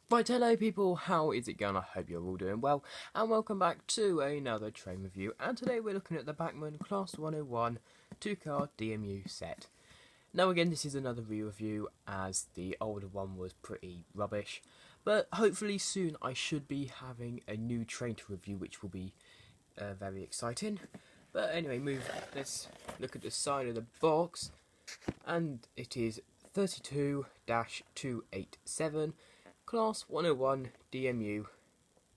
Right, hello people, how is it going? I hope you're all doing well, and welcome back to another train review. And today we're looking at the Bachmann Class 101 2-car DMU set. Now again, this is another re-review as the older one was pretty rubbish, but hopefully soon I should be having a new train to review, which will be very exciting. But anyway, let's look at the side of the box, and it is 32-287. Class 101 DMU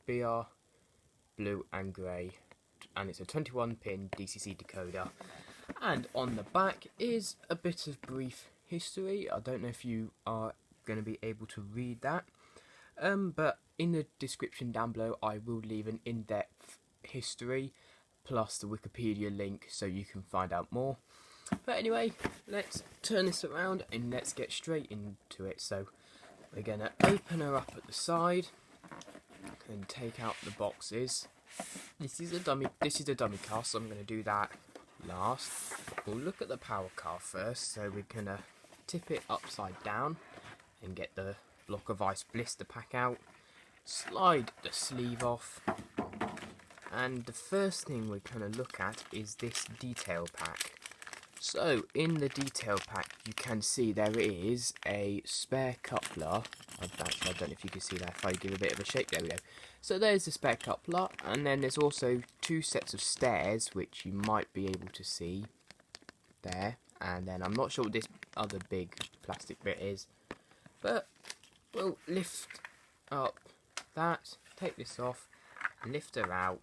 BR blue and grey, and it's a 21-pin DCC decoder. And on the back is a bit of brief history. I don't know if you are going to be able to read that, but in the description down below I will leave an in-depth history plus the Wikipedia link so you can find out more. But anyway, let's turn this around and let's get straight into it. So we're going to open her up at the side and take out the boxes. This is a dummy car, so I'm going to do that last. We'll look at the power car first. So we're going to tip it upside down and get the block of ice blister pack out. Slide the sleeve off. And the first thing we're going to look at is this detail pack. So, in the detail pack, you can see there is a spare coupler. Actually, I don't know if you can see that. If I give a bit of a shake, there we go. So there's the spare coupler, and then there's also two sets of stairs, which you might be able to see there. And then I'm not sure what this other big plastic bit is, but we'll lift up that, take this off, lift her out,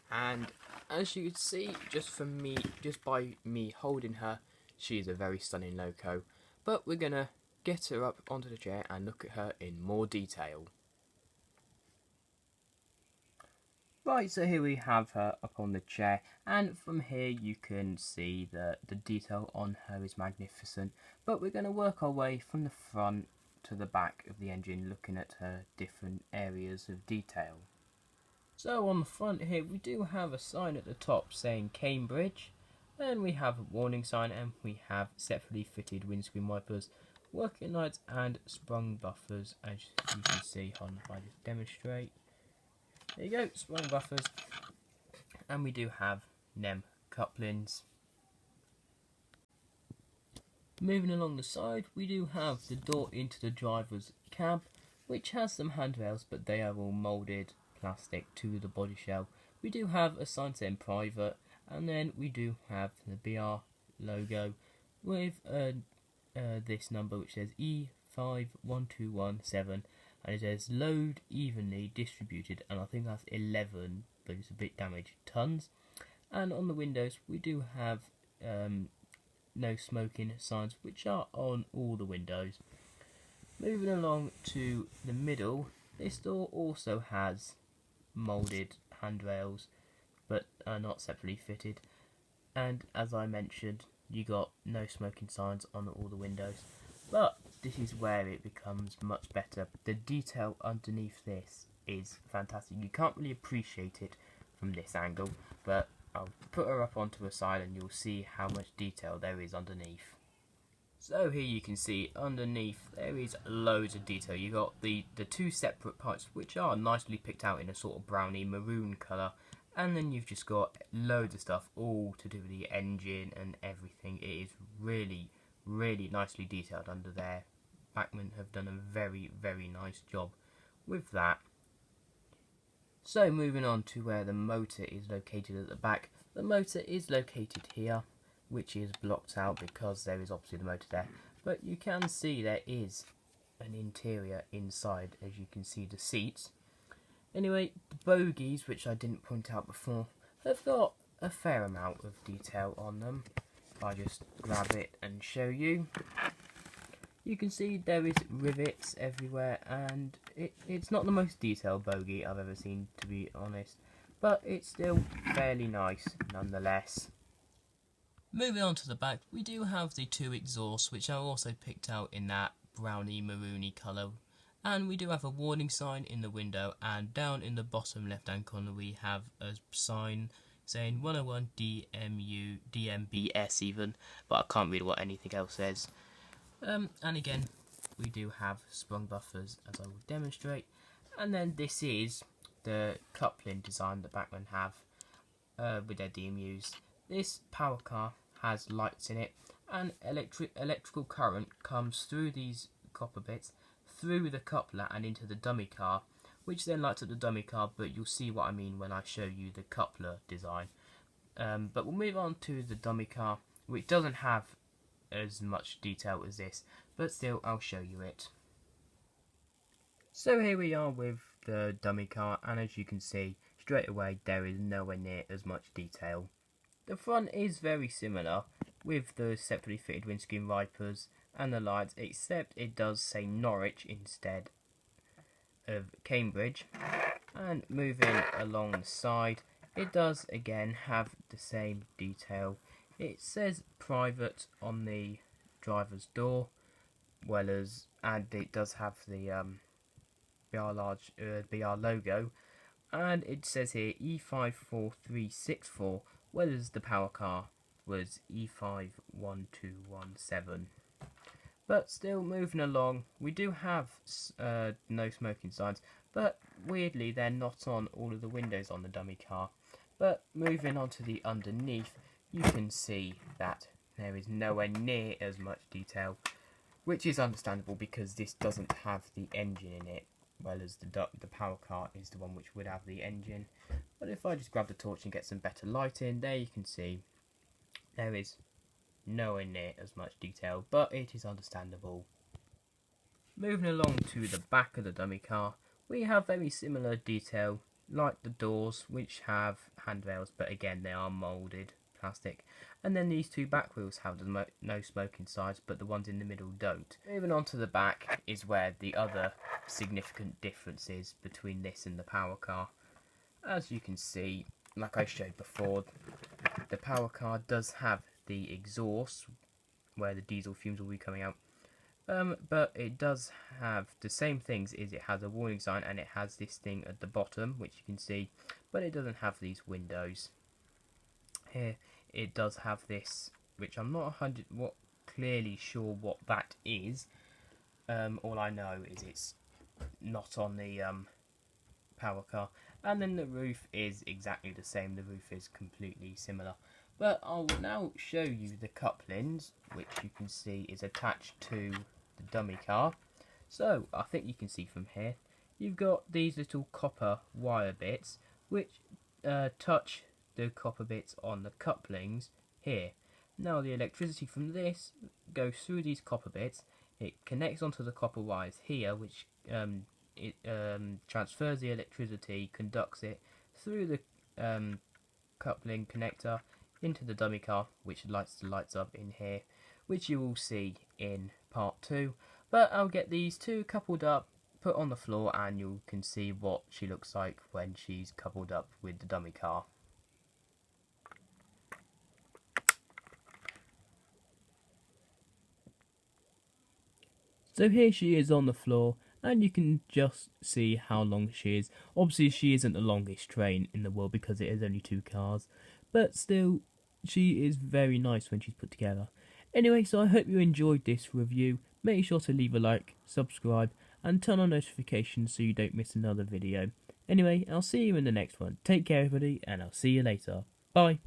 and as you can see, just by me holding her, she's a very stunning loco. But we're gonna get her up onto the chair and look at her in more detail. Right, so here we have her up on the chair, and from here you can see that the detail on her is magnificent. But we're gonna work our way from the front to the back of the engine, looking at her different areas of detail. So on the front here we do have a sign at the top saying Cambridge, and we have a warning sign, and we have separately fitted windscreen wipers, working lights and sprung buffers, as you can see. Hold on, if I just demonstrate. There you go, sprung buffers, and we do have NEM couplings. Moving along the side, we do have the door into the driver's cab, which has some handrails, but they are all moulded plastic to the body shell. We do have a sign saying private, and then we do have the BR logo with this number which says E51217, and it says load evenly distributed, and I think that's 11, but it's a bit damaged, tons. And on the windows we do have no smoking signs, which are on all the windows. Moving along to the middle, this door also has moulded handrails, but are not separately fitted, and as I mentioned, you got no smoking signs on all the windows. But this is where it becomes much better. The detail underneath this is fantastic. You can't really appreciate it from this angle, but I'll put her up onto a side and you'll see how much detail there is underneath. So here you can see underneath there is loads of detail. You got the two separate parts, which are nicely picked out in a sort of browny maroon colour, and then you've just got loads of stuff all to do with the engine and everything. It is really, really nicely detailed under there. Bachmann have done a very, very nice job with that. So moving on to where the motor is located at the back. The motor is located here, which is blocked out because there is obviously the motor there, but you can see there is an interior inside, as you can see the seats. Anyway, the bogies, which I didn't point out before, have got a fair amount of detail on them. If I just grab it and show you, you can see there is rivets everywhere, and it's not the most detailed bogie I've ever seen, to be honest, but it's still fairly nice nonetheless. Moving on to the back, we do have the two exhausts, which are also picked out in that browny maroony colour, and we do have a warning sign in the window, and down in the bottom left hand corner we have a sign saying 101 DMU, DMBS even, but I can't read what anything else says. And again, we do have sprung buffers, as I will demonstrate, and then this is the coupling design that Bachmann have with their DMUs. This power car has lights in it, and electrical current comes through these copper bits, through the coupler and into the dummy car, which then lights up the dummy car, but you'll see what I mean when I show you the coupler design. But we'll move on to the dummy car, which doesn't have as much detail as this, but still I'll show you it. So here we are with the dummy car, and as you can see straight away there is nowhere near as much detail. The front is very similar with the separately fitted windscreen wipers and the lights, except it does say Norwich instead of Cambridge. And moving along the side, it does again have the same detail. It says private on the driver's door, and it does have the BR logo, and it says here E54364, whereas the power car was E51217. But still moving along, we do have no smoking signs, but weirdly they're not on all of the windows on the dummy car. But moving on to the underneath, you can see that there is nowhere near as much detail, which is understandable because this doesn't have the engine in it, whereas the power car is the one which would have the engine. But if I just grab the torch and get some better lighting, there you can see there is nowhere near as much detail, but it is understandable. Moving along to the back of the dummy car, we have very similar detail, like the doors, which have handrails, but again they are moulded plastic, and then these two back wheels have the no smoking signs, but the ones in the middle don't. Moving on to the back is where the other significant difference is between this and the power car. As you can see, like I showed before, the power car does have the exhaust where the diesel fumes will be coming out, but it does have the same things. It has a warning sign and it has this thing at the bottom, which you can see, but it doesn't have these windows. Here it does have this, which I'm not clearly sure what that is. All I know is it's not on the power car, and then the roof is exactly the same. The roof is completely similar. But I'll now show you the couplings, which you can see is attached to the dummy car. So I think you can see from here, you've got these little copper wire bits which touch the copper bits on the couplings here. Now the electricity from this goes through these copper bits, it connects onto the copper wires here, which transfers the electricity, conducts it through the coupling connector into the dummy car, which lights the lights up in here, which you will see in part 2. But I'll get these two coupled up, put on the floor, and you can see what she looks like when she's coupled up with the dummy car. So here she is on the floor, and you can just see how long she is. Obviously she isn't the longest train in the world because it is only 2 cars, but still she is very nice when she's put together. Anyway, so I hope you enjoyed this review. Make sure to leave a like, subscribe, and turn on notifications so you don't miss another video. Anyway, I'll see you in the next one. Take care everybody, and I'll see you later. Bye.